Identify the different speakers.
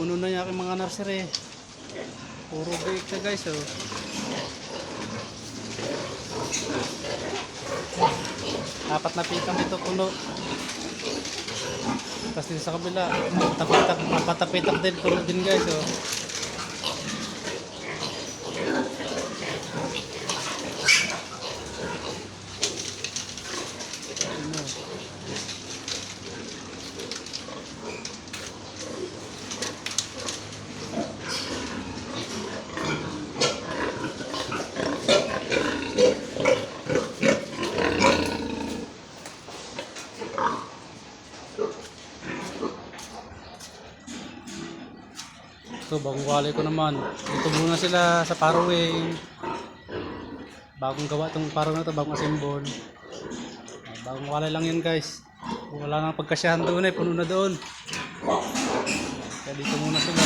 Speaker 1: puno na yung aking mga nursery. Puro bake na guys, oh. Apat na pitang dito puno. Tapos dito sa kabila, apat na pitang din puno din guys, oh. Ito, bagong walay ko naman. Dito muna sila sa parawing. Bagong gawa itong paraw na ito, bagong assemble. Bagong walay lang yan guys. Wala nang pagkasyahan doon eh, puno na doon. Kaya dito muna sila.